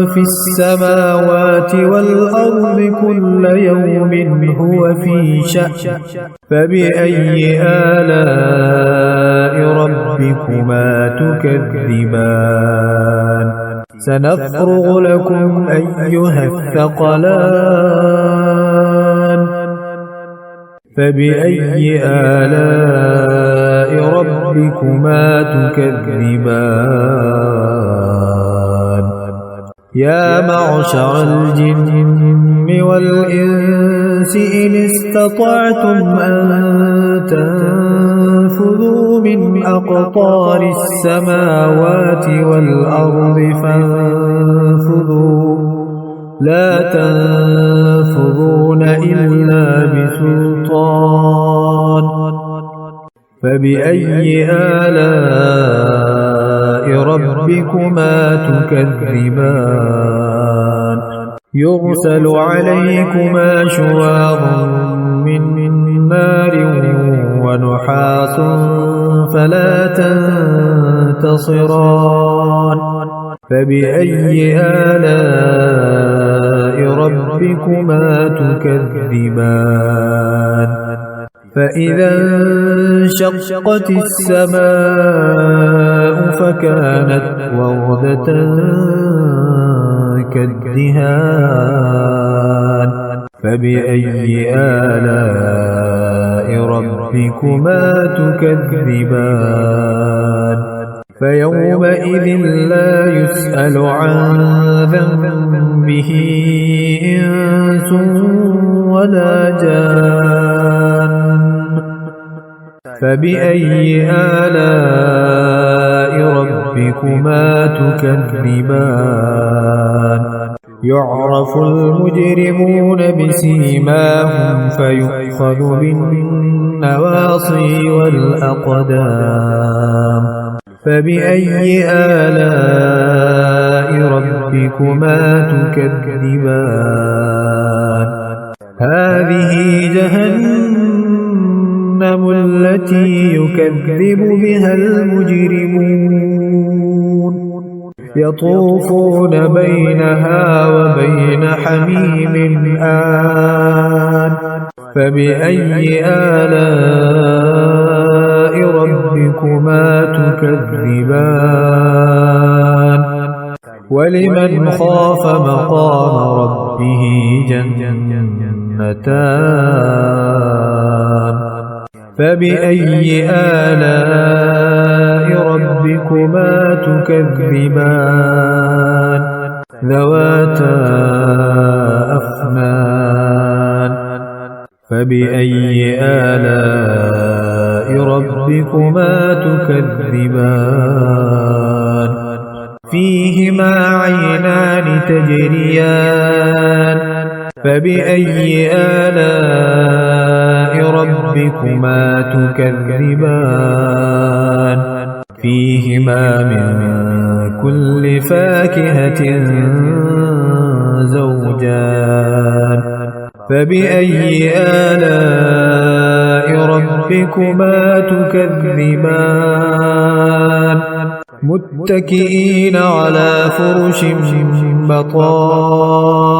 في السماوات والأرض كل يوم هو في شأن فبأي آلاء ربكما تكذبان سنفرغ لكم أيها الثقلان فبأي آلاء ربكما تكذبان يا معشر الجن والإنس إن استطعتم أن تنفذوا من أقطار السماوات والأرض فانفذوا لا تنفذون إلا بسلطان فبأي آلاء ربكما تكذبان يرسل عليكما شواظ من نار ونحاس فلا تنتصران فبأي آلاء ربكما تكذبان فإذا انشقت السماء فكانت وردة كالدهان فبأي آلاء ربكما تكذبان فيومئذ لا يسأل عن ذنبه إنس ولا جان فبأي آلاء ربكما تكذبان يعرف المجرمون بسيماهم فيؤخذ بالنواصي والأقدام فبأي آلاء ربكما تكذبان هذه جهنم التي يكذب بها المجرمون يطوفون بينها وبين حميم آن فبأي آلاء ربكما تكذبان ولمن خاف مقام ربه جنتان فبأي آلاء ربكما تكذبان ذواتا أفنان فبأي آلاء ربكما تكذبان فيهما عينان تجريان فبأي آلاء ربكما تكذبان فيهما من كل فاكهة زوجان فبأي آلاء ربكما تكذبان متكئين على فرش بطائنها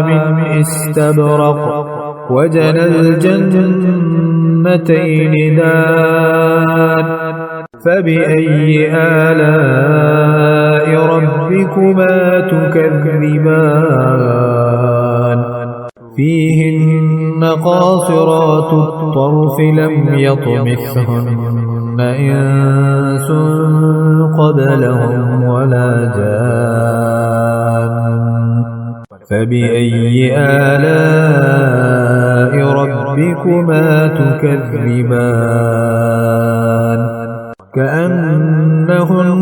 من استبرق وجنى الجنتين دان فبأي آلاء ربكما تكذبان فيهن قاصرات الطرف لم يطمثهن إنس قبلهم ولا جان فبأي آلاء ربكما ربكما تكذبان كأنهن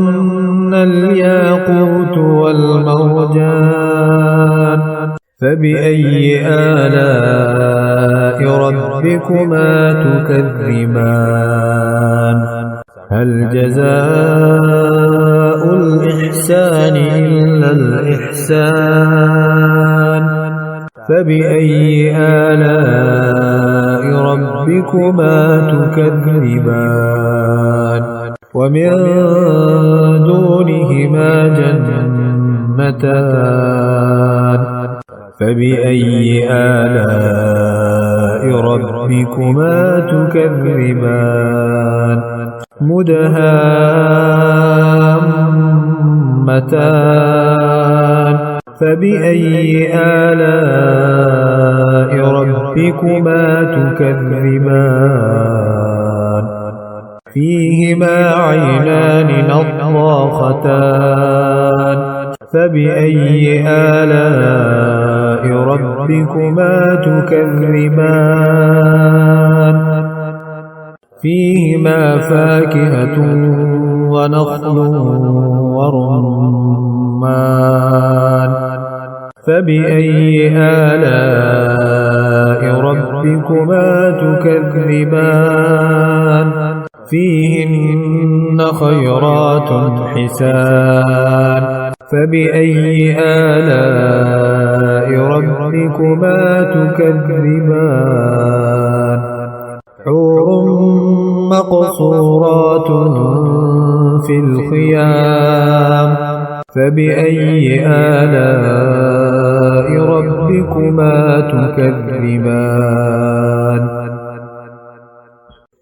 الياقوت والمرجان فبأي آلاء ربكما تكذبان هل جزاء الإحسان إلا الإحسان فبأي آلاء ربكما تكذبان ومن دونهما جنتان فبأي آلاء ربكما تكذبان مدهامتان فبأي آلاء ربكما تكذبان فيهما عينان نضاختان فبأي آلاء ربكما تكذبان فيهما فاكهة ونخل ورمان فبأي آلاء ربكما تكذبان فيهن خيرات حسان فبأي آلاء ربكما تكذبان حور مقصورات في الخيام فبأي آلاء ربكما تكذبان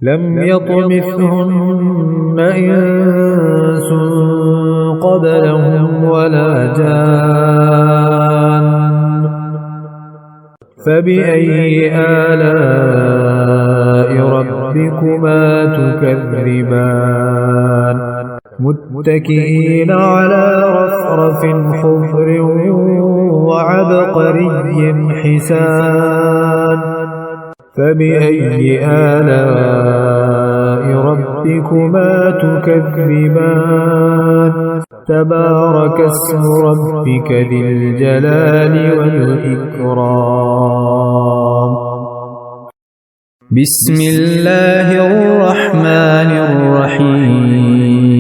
لم يطمثهن إنس قبلهم ولا جان فبأي آلاء ربكما تكذبان متكئين على رفرف خضر وعبقري حسان فبأي آلاء ربكما تكذبان تبارك اسم ربك ذي الجلال والإكرام بسم الله الرحمن الرحيم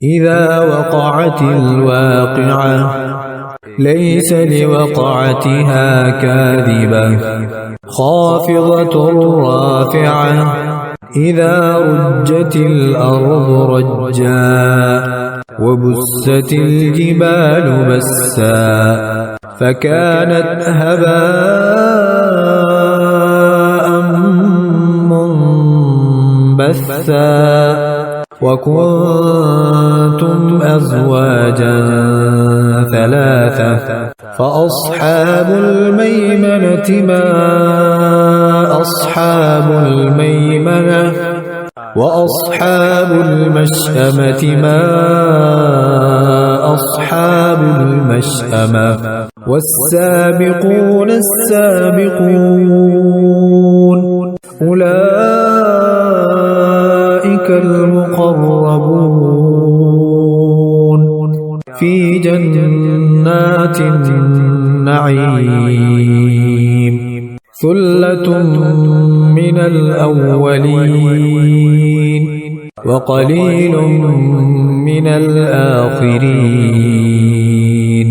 إذا وقعت الواقعة ليس لوقعتها كاذبة خافضة رافعة إذا رجت الأرض رجا وبست الجبال بسا فكانت هباء منبثا وكنتم أزواجا ثلاثة فأصحاب الميمنة ما أصحاب الميمنة وأصحاب المشأمة ما أصحاب المشأمة والسابقون السابقون أولئك المقربون في جنات النعيم ثلة من الأولين وقليل من الآخرين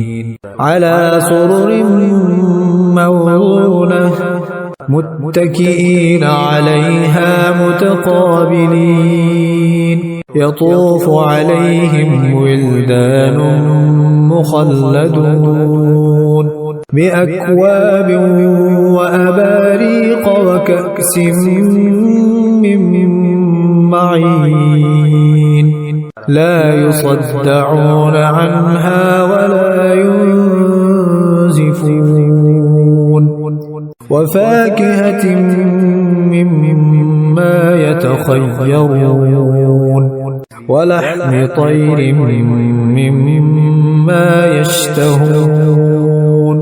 على سرر موضونة متكئين عليها متقابلين يطوف عليهم ولدان مخلدون بأكواب وأباريق وكأس من معين لا يصدعون عنها ولا ينزفون وفاكهة مما يتخيرون ولحم طير مما يشتهون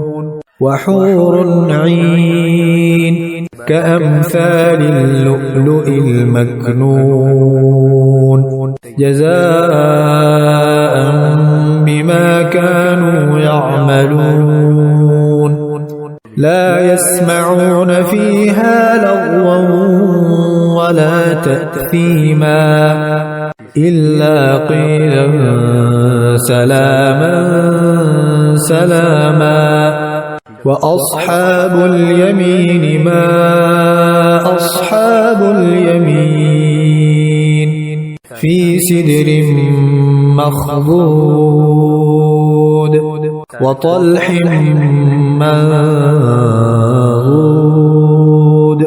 وحور عين كأمثال اللؤلؤ المكنون جزاء بما كانوا يعملون لا يسمعون فيها لغوا ولا تأثيما إلا قيلا سلاما سلاما وأصحاب اليمين ما أصحاب اليمين في سدر مخضود وطلح منضود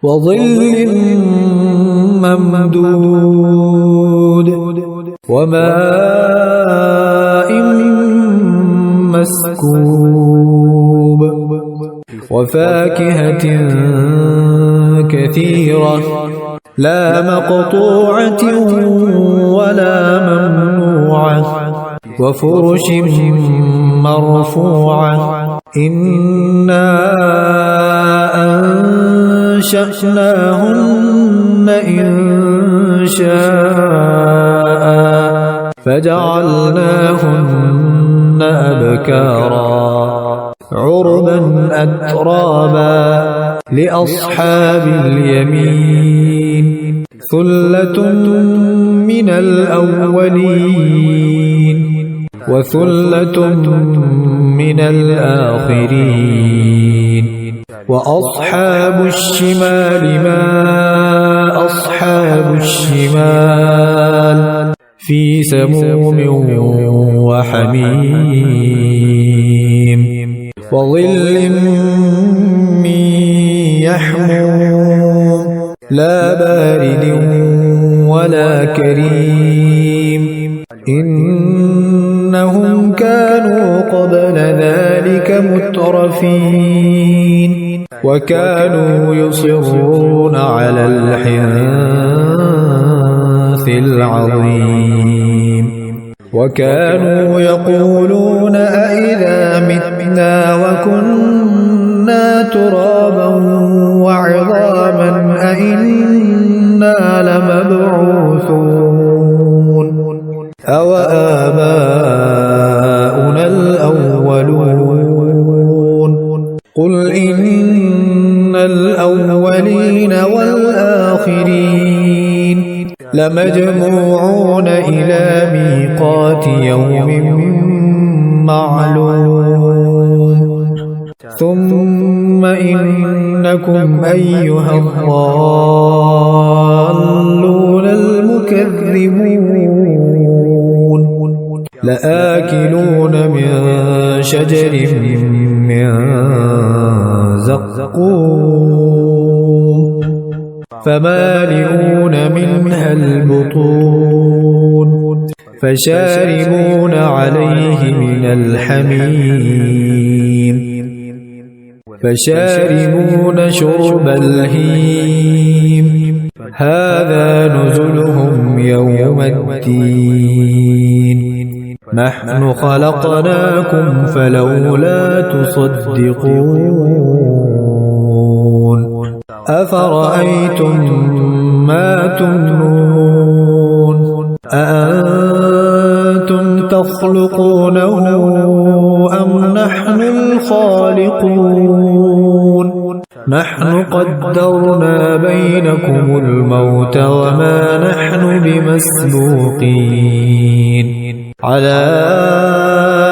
وظل ممدود وماء مسكوب وفاكهة كثيرة لا مقطوعة ولا ممنوعة وفرش مرفوعة إنا أنشأناهن إنشاء فجعلناهن أبكارا عربا أترابا لأصحاب اليمين ثلة من الأولين وثلة من الآخرين وأصحاب الشمال ما أصحاب الشمال في سموم وحميم وظل من يحموم لا بارد ولا كريم إنهم كانوا قبل ذلك مترفين وكانوا يصرون على الحنث العظيم وكانوا يقولون أئذا متنا وكنا ترابا وعظاما أئنا لمبعوثون أو آباؤنا الأولون قل إن الأولين والآخرين لمجموعون إلى ميقات يوم معلوم ثم إنكم أيها الضالون المكذبون لآكلون من شجر من زقوم فمالئون منها البطون فشاربون عليه من الحميم فشاربون شرب الهيم هذا نزلهم يوم الدين نحن خلقناكم فلولا تصدقون أفرأيتم ما تمنون أأنتم تخلقونه أم نحن الخالقون نحن قدرنا بينكم الموت وما نحن بمسبوقين على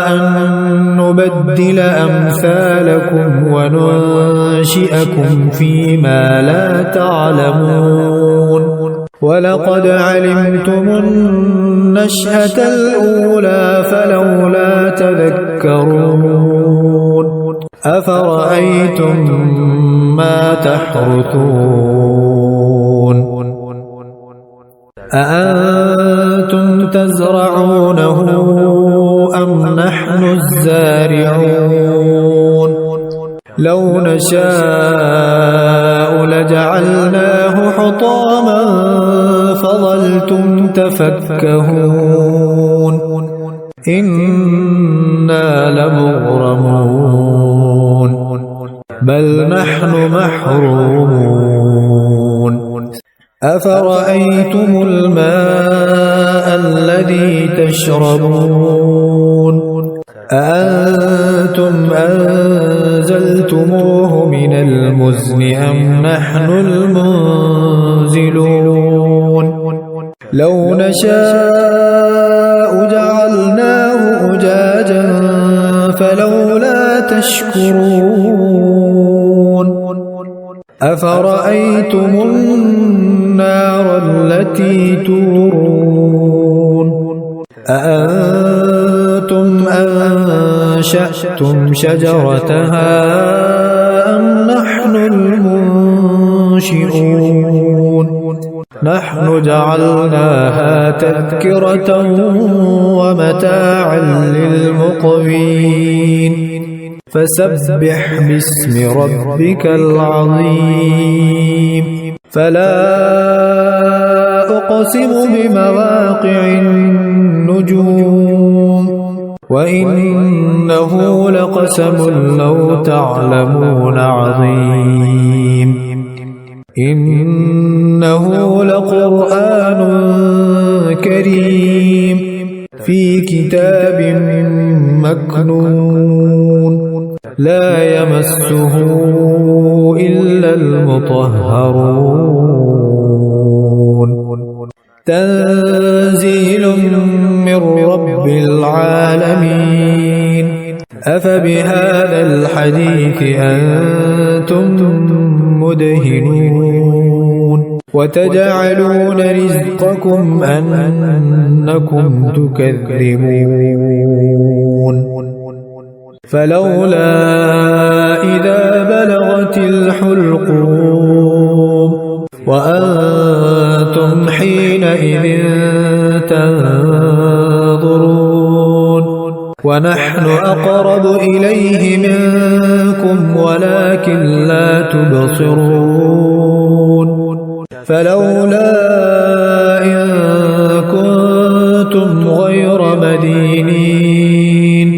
أن نبدل أمثالكم وننشئكم فيما لا تعلمون ولقد علمتم النشأة الأولى فلولا تذكرون أفرأيتم ما تحرثون أأنتم تزرعونه أم نحن الزارعون لو نشاء لجعلناه حطاما فظلتم تفكهون إنا لمغرمون بل نحن محرومون أفرأيتم الماء الذي تشربون أأنتم أنزلتموه من المزن أم نحن المنزلون لو نشاء جعلناه أجاجا فلولا تشكرون أفرأيتم النار التي تورون أأنتم أنشأتم شجرتها أم نحن المنشئون نحن جعلناها تذكرة ومتاعا للمقوين فسبح باسم ربك العظيم فلا أقسم بمواقع النجوم وإنه لقسم لو تعلمون عظيم إنه لقرآن كريم في كتاب مكنون لا يمسه إلا المطهرون تنزيل من رب العالمين أفبهذا الحديث أنتم مدهنون وتجعلون رزقكم أنكم تكذبون فلولا إذا بلغت الحلقوم وأنتم حينئذ تنظرون ونحن أقرب إليه منكم ولكن لا تبصرون فلولا إن كنتم غير مدينين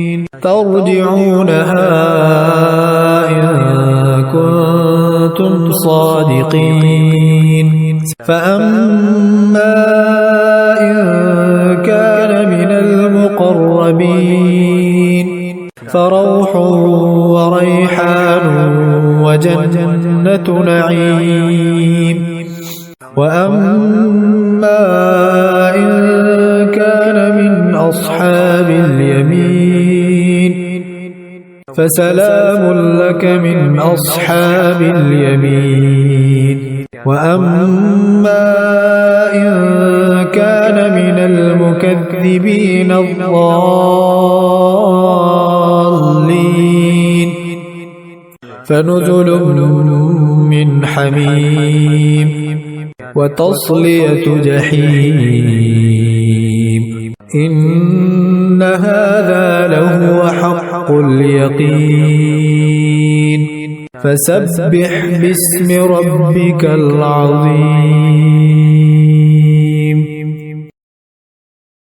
ترجعونها إن كنتم صادقين فأما إن كان من المقربين فروح وريحان وجنة نعيم وأما إن كان من أصحاب اليمين فسلام لك من أصحاب اليمين وأما إن كان من المكذبين الضالين فنزل من حميم وتصلية جحيم إن هذا لهو حق اليقين فسبح باسم ربك العظيم